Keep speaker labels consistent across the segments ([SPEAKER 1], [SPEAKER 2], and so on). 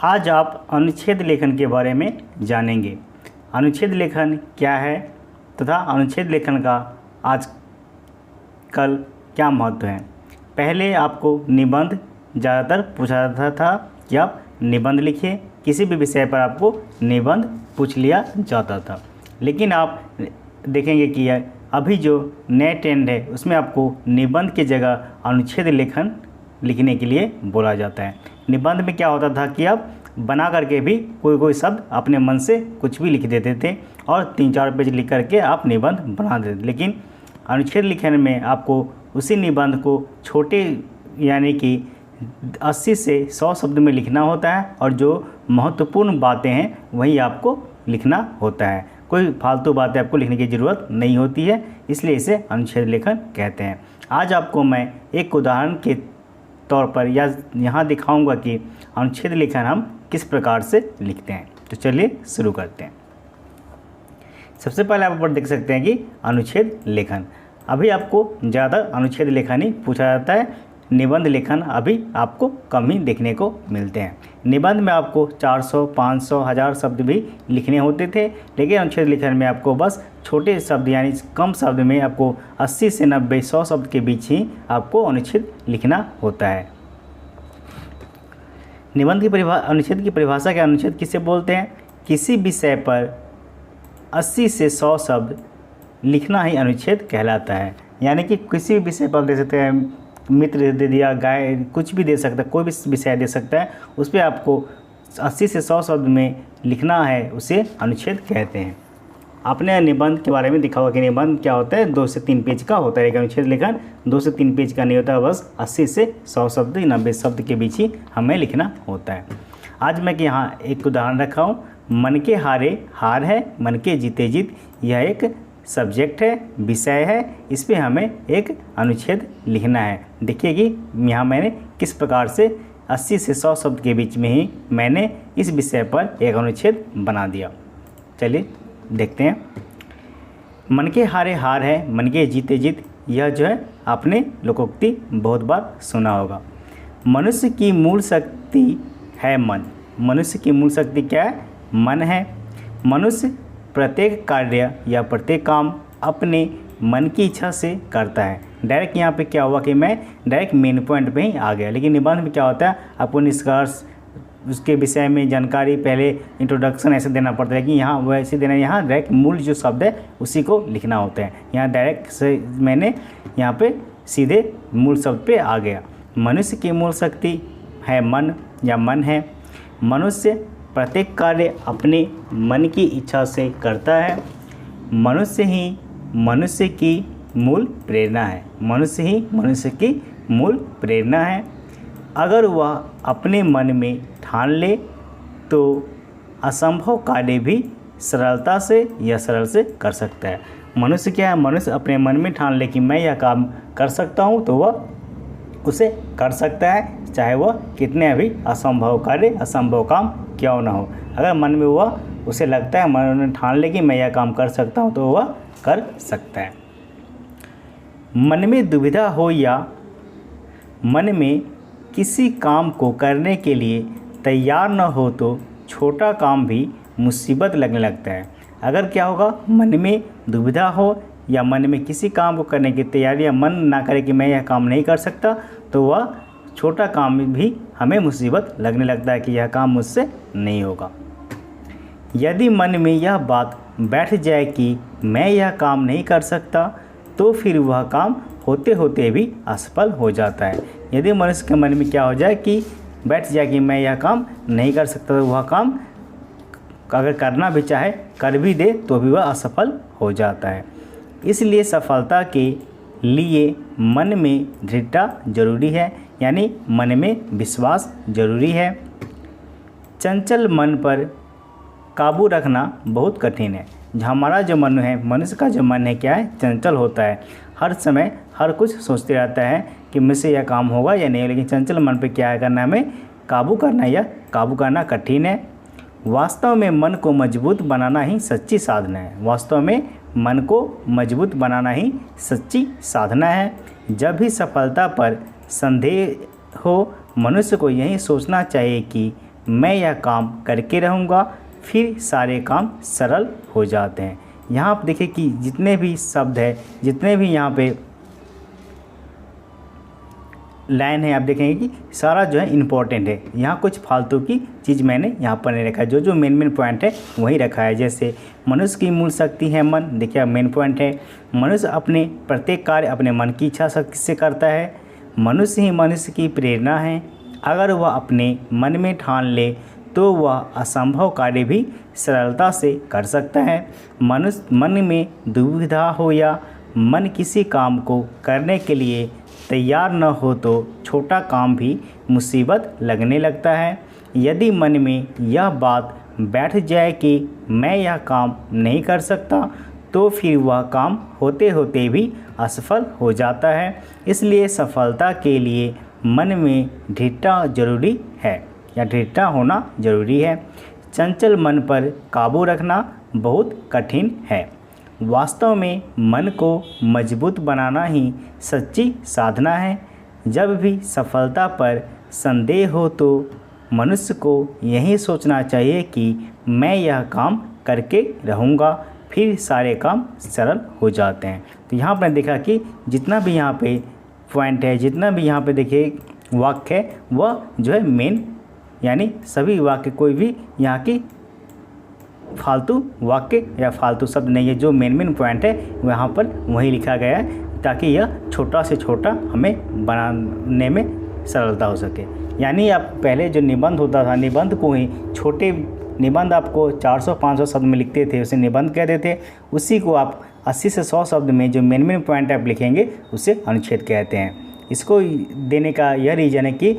[SPEAKER 1] आज आप अनुच्छेद लेखन के बारे में जानेंगे। अनुच्छेद लेखन क्या है तथा अनुच्छेद लेखन का आजकल क्या महत्व है। पहले आपको निबंध ज़्यादातर पूछा जाता था कि आप निबंध लिखिए, किसी भी विषय पर आपको निबंध पूछ लिया जाता था। लेकिन आप देखेंगे कि अभी जो नए ट्रेंड है उसमें आपको निबंध की जगह अनुच्छेद लेखन लिखने के लिए बोला जाता है। निबंध में क्या होता था कि आप बना करके भी कोई शब्द अपने मन से कुछ भी लिख देते थे और 3-4 पेज लिख करके आप निबंध बना देते थे। लेकिन अनुच्छेद लेखन में आपको उसी निबंध को छोटे यानी कि 80 से 100 शब्द में लिखना होता है और जो महत्वपूर्ण बातें हैं वही आपको लिखना होता है। कोई फालतू बातें आपको लिखने की ज़रूरत नहीं होती है, इसलिए इसे अनुच्छेद लेखन कहते हैं। आज आपको मैं एक उदाहरण के तौर पर या यहाँ दिखाऊंगा कि अनुच्छेद लेखन हम किस प्रकार से लिखते हैं। तो चलिए शुरू करते हैं। सबसे पहले आप ऊपर देख सकते हैं कि अनुच्छेद लेखन। अभी आपको ज़्यादा अनुच्छेद लेखन ही पूछा जाता है, निबंध लेखन अभी आपको कम ही देखने को मिलते हैं। निबंध में आपको 400, 500, 1000 शब्द भी लिखने होते थे, लेकिन अनुच्छेद लेखन में आपको बस छोटे शब्द यानी कम शब्द में आपको 80 से 90, 100 शब्द के बीच ही आपको अनुच्छेद लिखना होता है। निबंध की अनुच्छेद की परिभाषा क्या? अनुच्छेद किसे बोलते हैं? किसी विषय पर 80 से 100 शब्द लिखना ही अनुच्छेद कहलाता है। यानी कि किसी भी विषय पर दे सकते हैं, मित्र दे दिया, गाय, कुछ भी दे सकता है, कोई भी विषय दे सकता है, उस पर आपको 80 से 100 शब्द में लिखना है, उसे अनुच्छेद कहते हैं। आपने निबंध के बारे में देखा होगा कि निबंध क्या होता है, 2 से 3 पेज का होता है। लेकिन अनुच्छेद लेखन 2 से 3 पेज का नहीं होता, बस 80 से 100 शब्द, 90 शब्द के बीच ही हमें लिखना होता है। आज मैं यहाँ एक उदाहरण रखा हूँ। मन के हारे हार है, मन के जीते जीत। यह एक सब्जेक्ट है, विषय है, इस पर हमें एक अनुच्छेद लिखना है। देखिए कि यहाँ मैंने किस प्रकार से 80 से 100 शब्द के बीच में ही मैंने इस विषय पर एक अनुच्छेद बना दिया। चलिए देखते हैं। मन के हारे हार है, मन के जीते जीत। यह जो है आपने लोकोक्ति बहुत बार सुना होगा। मनुष्य की मूल शक्ति है मन। मनुष्य की मूल शक्ति क्या है? मन है। मनुष्य प्रत्येक कार्य या प्रत्येक काम अपने मन की इच्छा से करता है। डायरेक्ट यहाँ पे क्या हुआ कि मैं डायरेक्ट मेन पॉइंट पे ही आ गया। लेकिन निबंध में क्या होता है, आपको निष्कर्ष, उसके विषय में जानकारी, पहले इंट्रोडक्शन ऐसे देना पड़ता है। कि यहाँ वैसे देना, यहाँ डायरेक्ट मूल जो शब्द है उसी को लिखना होता है। यहाँ डायरेक्ट से मैंने यहाँ पे सीधे मूल शब्द पे आ गया। मनुष्य की मूल शक्ति है मन या मन है। मनुष्य प्रत्येक कार्य अपने मन की इच्छा से करता है। मनुष्य ही मनुष्य की मूल प्रेरणा है। मनुष्य ही मनुष्य की मूल प्रेरणा है। अगर वह अपने मन में ठान ले तो असंभव कार्य भी सरलता से या सरल से कर सकता है। मनुष्य क्या है? मनुष्य अपने मन में ठान ले कि मैं यह काम कर सकता हूँ, तो वह उसे कर सकता है, चाहे वह कितने भी असंभव कार्य, असंभव काम क्यों ना हो। अगर मन में वह उसे लगता है, मन में ठान ले कि मैं यह काम कर सकता हूँ, तो वह कर सकता है। मन में दुविधा हो या मन में किसी काम को करने के लिए तैयार न हो तो छोटा काम भी मुसीबत लगने लगता है। अगर क्या होगा, मन में दुविधा हो या मन में किसी काम को करने की तैयारी या मन ना करे कि मैं यह काम नहीं कर सकता, तो वह छोटा काम भी हमें मुसीबत लगने लगता है कि यह काम मुझसे नहीं होगा। यदि मन में यह बात बैठ जाए कि मैं यह काम नहीं कर सकता, तो फिर वह काम होते होते भी असफल हो जाता है। यदि मनुष्य के मन में क्या हो जाए कि बैठ जाए कि मैं यह काम नहीं कर सकता, तो वह काम अगर करना भी चाहे, कर भी दे, तो भी वह असफल हो जाता है। इसलिए सफलता के लिए मन में दृढ़ता जरूरी है, यानी मन में विश्वास जरूरी है। चंचल मन पर काबू रखना बहुत कठिन है। हमारा जो मन है, मनुष्य का जो मन है क्या है? चंचल होता है। हर समय हर कुछ सोचते रहता है कि मुझसे यह काम होगा या नहीं। लेकिन चंचल मन पे क्या है करना, हमें काबू करना या काबू करना कठिन है। वास्तव में मन को मजबूत बनाना ही सच्ची साधना है। वास्तव में मन को मजबूत बनाना ही सच्ची साधना है। जब भी सफलता पर संदेह हो, मनुष्य को यही सोचना चाहिए कि मैं यह काम करके रहूँगा, फिर सारे काम सरल हो जाते हैं। यहाँ आप देखिए कि जितने भी शब्द है, जितने भी यहाँ पे लाइन है, आप देखेंगे कि सारा जो है इम्पोर्टेंट है। यहाँ कुछ फालतू की चीज़ मैंने यहाँ पर नहीं रखा है, जो मेन पॉइंट है वही रखा है। जैसे मनुष्य की मूल शक्ति है मन, देखिए मेन पॉइंट है। मनुष्य अपने प्रत्येक कार्य अपने मन की इच्छा शक्ति से करता है। मनुष्य ही मनुष्य की प्रेरणा है। अगर वह अपने मन में ठान ले तो वह असंभव कार्य भी सरलता से कर सकता है। मनुष्य मन में दुविधा हो या मन किसी काम को करने के लिए तैयार न हो तो छोटा काम भी मुसीबत लगने लगता है। यदि मन में यह बात बैठ जाए कि मैं यह काम नहीं कर सकता, तो फिर वह काम होते होते भी असफल हो जाता है। इसलिए सफलता के लिए मन में दृढ़ता जरूरी है, या दृढ़ता होना जरूरी है। चंचल मन पर काबू रखना बहुत कठिन है। वास्तव में मन को मजबूत बनाना ही सच्ची साधना है। जब भी सफलता पर संदेह हो तो मनुष्य को यही सोचना चाहिए कि मैं यह काम करके रहूँगा, फिर सारे काम सरल हो जाते हैं। तो यहाँ पर देखा कि जितना भी यहाँ पे पॉइंट है, जितना भी यहाँ पे देखिए वाक्य है, वह जो है मेन, यानी सभी वाक्य, कोई भी यहाँ की फालतू वाक्य या फालतू शब्द नहीं है। जो मेन पॉइंट है वहाँ पर वही लिखा गया है, ताकि यह छोटा से छोटा हमें बनाने में सरलता हो सके। यानी आप पहले जो निबंध होता था, निबंध को ही छोटे निबंध आपको 400-500 शब्द में लिखते थे, उसे निबंध कहते थे। उसी को आप 80 से 100 शब्द में जो मेन पॉइंट आप लिखेंगे उसे अनुच्छेद कहते हैं। इसको देने का यह रीज़न है कि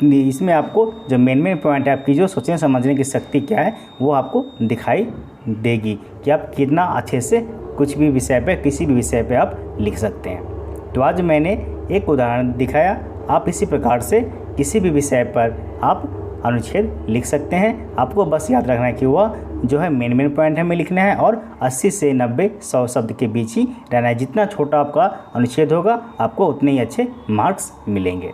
[SPEAKER 1] इसमें आपको जो मेन पॉइंट है, आपकी जो सोचने समझने की शक्ति क्या है वो आपको दिखाई देगी कि आप कितना अच्छे से कुछ भी विषय पे, किसी भी विषय पे आप लिख सकते हैं। तो आज मैंने एक उदाहरण दिखाया। आप इसी प्रकार से किसी भी विषय पर आप अनुच्छेद लिख सकते हैं। आपको बस याद रखना है कि वह जो है मेन पॉइंट हमें लिखना है और 80 से 90-100 शब्द के बीच ही रहना है। जितना छोटा आपका अनुच्छेद होगा आपको उतने ही अच्छे मार्क्स मिलेंगे।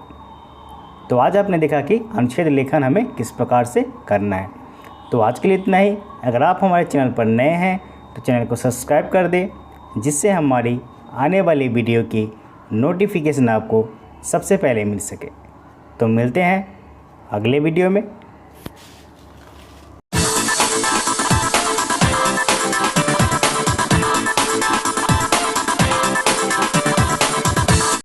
[SPEAKER 1] तो आज आपने देखा कि अनुच्छेद लेखन हमें किस प्रकार से करना है। तो आज के लिए इतना ही। अगर आप हमारे चैनल पर नए हैं तो चैनल को सब्सक्राइब कर दें, जिससे हमारी आने वाली वीडियो की नोटिफिकेशन आपको सबसे पहले मिल सके। तो मिलते हैं अगले वीडियो में।